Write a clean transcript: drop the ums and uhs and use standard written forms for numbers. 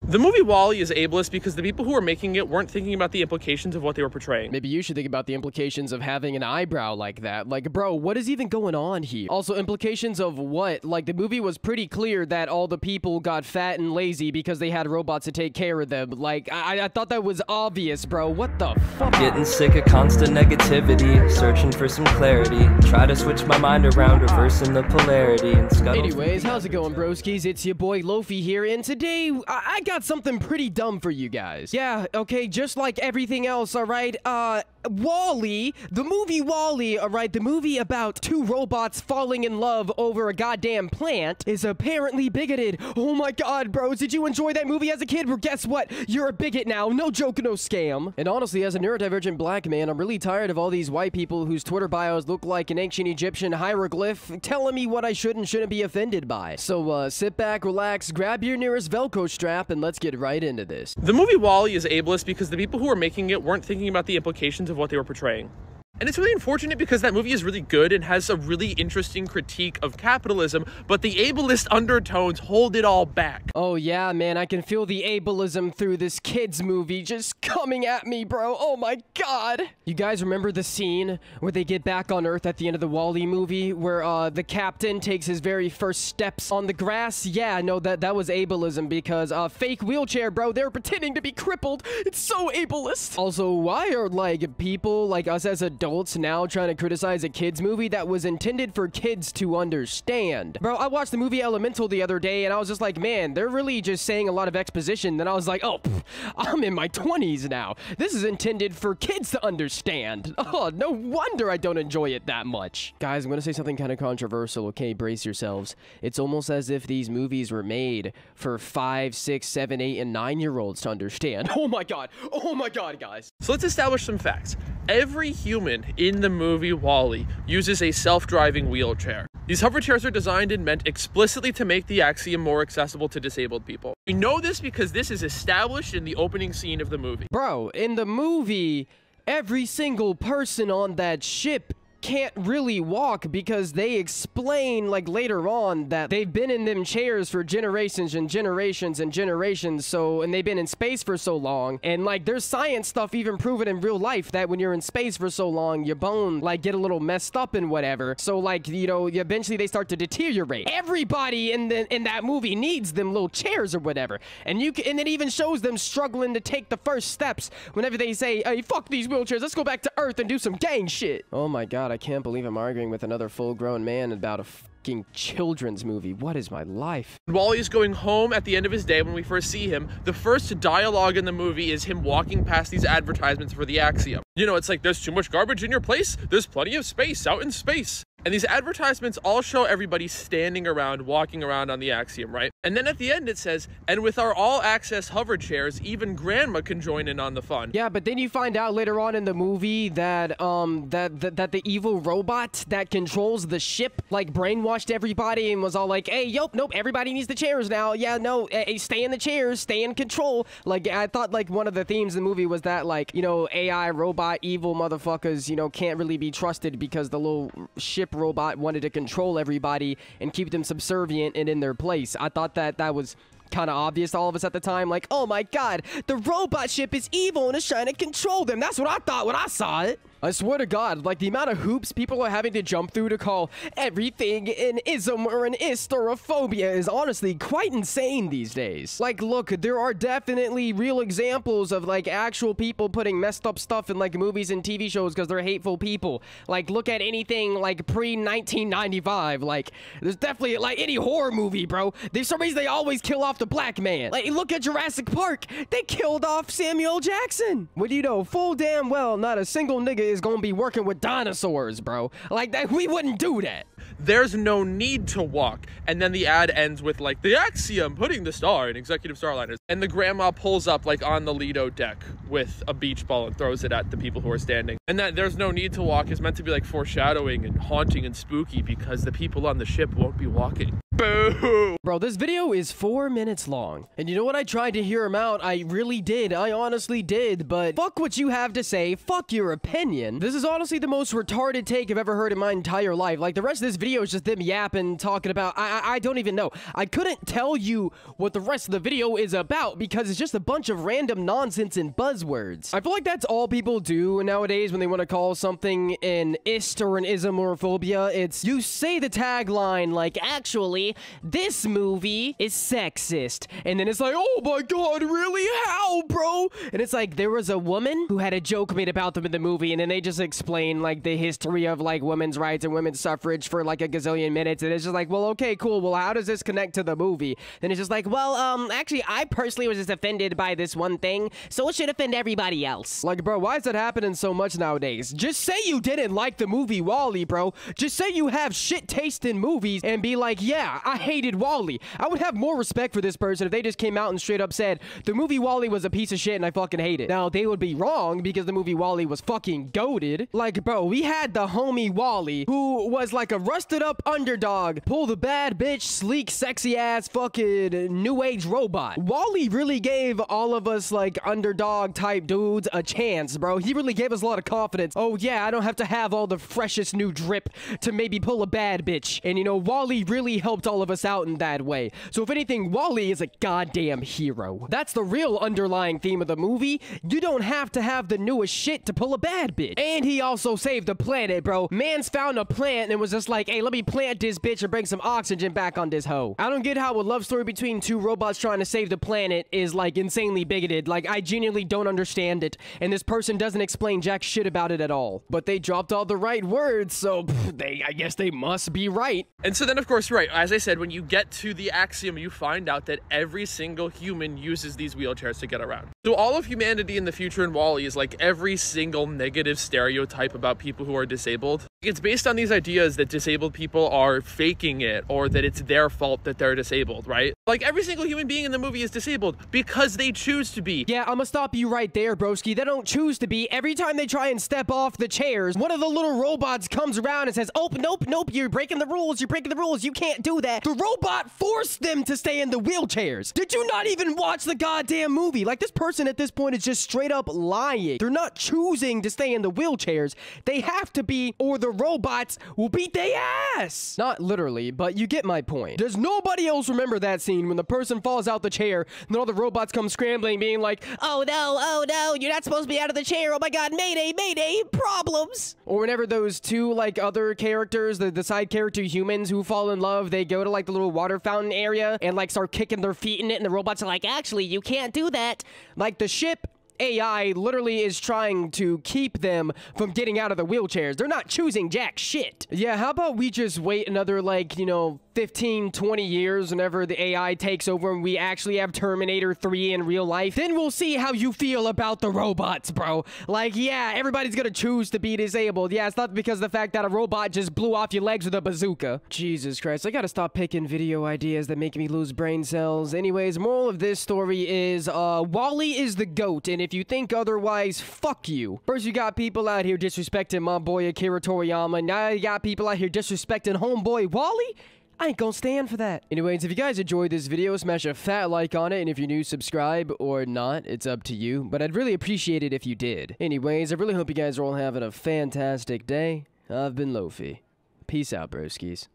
The movie WallE is ableist because the people who were making it weren't thinking about the implications of what they were portraying. Maybe you should think about the implications of having an eyebrow like that. Like, bro, what is even going on here? Also, implications of what? Like, the movie was pretty clear that all the people got fat and lazy because they had robots to take care of them. Like, I thought that was obvious, bro. What the fuck? Getting sick of constant negativity, searching for some clarity. Try to switch my mind around, reversing the polarity and scuttle. Anyways, how's it going, broskies? It's your boy Lofi here, and today I got something pretty dumb for you guys. Yeah, okay, just like everything else, alright? WallE, the movie WallE, alright, the movie about two robots falling in love over a goddamn plant, is apparently bigoted. Oh my god, bros, did you enjoy that movie as a kid? Well, guess what? You're a bigot now. No joke, no scam. And honestly, as a neurodivergent black man, I'm really tired of all these white people whose Twitter bios look like an ancient Egyptian hieroglyph telling me what I should and shouldn't be offended by. So, sit back, relax, grab your nearest Velcro strap, and let's get right into this. The movie WallE is ableist because the people who were making it weren't thinking about the implications of what they were portraying. And it's really unfortunate because that movie is really good and has a really interesting critique of capitalism, but the ableist undertones hold it all back. Oh yeah, man, I can feel the ableism through this kid's movie just coming at me, bro. Oh my god. You guys remember the scene where they get back on Earth at the end of the WallE movie where the captain takes his very first steps on the grass? Yeah, no, that was ableism because fake wheelchair, bro. They were pretending to be crippled. It's so ableist. Also, why are like people like us as adults now trying to criticize a kids movie that was intended for kids to understand? Bro, I watched the movie Elemental the other day and I was just like, man, they're really just saying a lot of exposition. Then I was like, oh, I'm in my 20s now. This is intended for kids to understand. Oh, no wonder I don't enjoy it that much. Guys, I'm gonna say something kind of controversial, okay? Brace yourselves. It's almost as if these movies were made for 5, 6, 7, 8, and 9-year-olds to understand. Oh my god, guys. So let's establish some facts. Every human in the movie WallE uses a self-driving wheelchair. These hover chairs are designed and meant explicitly to make the Axiom more accessible to disabled people. We know this because this is established in the opening scene of the movie. Bro, in the movie, every single person on that ship can't really walk because they explain like later on that they've been in them chairs for generations and generations and generations, so, and they've been in space for so long, and like there's science stuff even proven in real life that when you're in space for so long, your bones like get a little messed up and whatever, so like, you know, eventually they start to deteriorate. Everybody in that movie needs them little chairs or whatever, and it even shows them struggling to take the first steps whenever they say, hey, fuck these wheelchairs, let's go back to Earth and do some gang shit. Oh my god, I can't believe I'm arguing with another full-grown man about a fucking children's movie. What is my life? While he's going home at the end of his day when we first see him, the first dialogue in the movie is him walking past these advertisements for the Axiom. You know, it's like, there's too much garbage in your place, there's plenty of space out in space. And these advertisements all show everybody standing around, walking around on the Axiom, right? And then at the end it says, and with our all-access hover chairs, even grandma can join in on the fun. Yeah, but then you find out later on in the movie that, that the evil robot that controls the ship, like, brainwashed everybody and was all like, hey, nope, everybody needs the chairs now. Yeah, no, hey, stay in the chairs, stay in control. Like, I thought, like, one of the themes of the movie was that, like, you know, AI, robot, evil motherfuckers, you know, can't really be trusted because the little ship robot wanted to control everybody and keep them subservient and in their place. I thought that was kind of obvious to all of us at the time, like, oh my god, the robot ship is evil and is trying to control them. That's what I thought when I saw it. I swear to God, like, the amount of hoops people are having to jump through to call everything an ism or an ist or a phobia is honestly quite insane these days. Like, look, there are definitely real examples of, like, actual people putting messed up stuff in, like, movies and TV shows because they're hateful people. Like, look at anything, like, pre-1995. Like, there's definitely, like, any horror movie, bro. There's some reason they always kill off the black man. Like, look at Jurassic Park. They killed off Samuel Jackson. What do you know? Full damn well, not a single nigga is gonna be working with dinosaurs, bro. Like, that, we wouldn't do that. There's no need to walk. And then the ad ends with, like, the Axiom putting the star in executive starliners. And the grandma pulls up, like, on the Lido deck with a beach ball and throws it at the people who are standing. And that there's no need to walk is meant to be, like, foreshadowing and haunting and spooky because the people on the ship won't be walking. Boo! Bro, this video is 4 minutes long. And you know what? I tried to hear him out. I really did. I honestly did. But fuck what you have to say. Fuck your opinion. This is honestly the most retarded take I've ever heard in my entire life. Like, the rest of this video video is just them yapping, talking about, I don't even know. I couldn't tell you what the rest of the video is about because it's just a bunch of random nonsense and buzzwords. I feel like that's all people do nowadays when they want to call something an ist or an ism or a phobia. It's, you say the tagline like, actually, this movie is sexist. And then it's like, oh my god, really? How, bro? And it's like, there was a woman who had a joke made about them in the movie, and then they just explain like the history of like women's rights and women's suffrage for like a gazillion minutes, and it's just like, well, okay, cool, well, how does this connect to the movie? Then it's just like, well, actually, I personally was just offended by this one thing, so it should offend everybody else. Like, bro, why is that happening so much nowadays? Just say you didn't like the movie WallE, bro. Just say you have shit taste in movies and be like, yeah, I hated WallE. I would have more respect for this person if they just came out and straight up said, the movie WallE was a piece of shit and I fucking hate it. Now, they would be wrong because the movie WallE was fucking goated. Like, bro, we had the homie WallE, who was like a rusted up underdog, pull the bad bitch, sleek, sexy ass fucking new age robot. WallE really gave all of us like underdog type dudes a chance, bro. He really gave us a lot of confidence. Oh yeah, I don't have to have all the freshest new drip to maybe pull a bad bitch. And you know, WallE really helped all of us out in that way. So if anything, WallE is a goddamn hero. That's the real underlying theme of the movie. You don't have to have the newest shit to pull a bad bitch. And he also saved the planet, bro. Man's found a plant and was just like, hey, let me plant this bitch and bring some oxygen back on this hoe. I don't get how a love story between two robots trying to save the planet is like insanely bigoted. Like, I genuinely don't understand it. And this person doesn't explain jack shit about it at all. But they dropped all the right words, so I guess they must be right. And so then, of course, right, as I said, when you get to the Axiom, you find out that every single human uses these wheelchairs to get around. So all of humanity in the future in WallE is like every single negative stereotype about people who are disabled. It's based on these ideas that disabled people are faking it or that it's their fault that they're disabled, right? Like, every single human being in the movie is disabled because they choose to be. Yeah, I'm gonna stop you right there, broski. They don't choose to be. Every time they try and step off the chairs, one of the little robots comes around and says, oh, nope, you're breaking the rules, you can't do that. The robot forced them to stay in the wheelchairs. Did you not even watch the goddamn movie? Like, this person at this point is just straight up lying. They're not choosing to stay in the wheelchairs. They have to be, or the robots will beat their ass. Not literally, but you get my point. Does nobody else remember that scene when the person falls out the chair and then all the robots come scrambling being like, oh no, you're not supposed to be out of the chair. Oh my god, mayday, problems. Or whenever those two like other characters, the side character humans who fall in love, they go to like the little water fountain area and like start kicking their feet in it and the robots are like, actually, you can't do that. Like, the ship AI literally is trying to keep them from getting out of the wheelchairs. They're not choosing jack shit. Yeah, how about we just wait another, like, you know, 15, 20 years whenever the AI takes over and we actually have Terminator 3 in real life. Then we'll see how you feel about the robots, bro. Like, yeah, everybody's gonna choose to be disabled. Yeah, it's not because of the fact that a robot just blew off your legs with a bazooka. Jesus Christ, I gotta stop picking video ideas that make me lose brain cells. Anyways, moral of this story is, WallE is the GOAT, and if you think otherwise, fuck you. First, you got people out here disrespecting my boy Akira Toriyama. Now you got people out here disrespecting homeboy WallE. I ain't gonna stand for that. Anyways, if you guys enjoyed this video, smash a fat like on it, and if you're new, subscribe, or not, it's up to you, but I'd really appreciate it if you did. Anyways, I really hope you guys are all having a fantastic day. I've been Lofi. Peace out, broskies.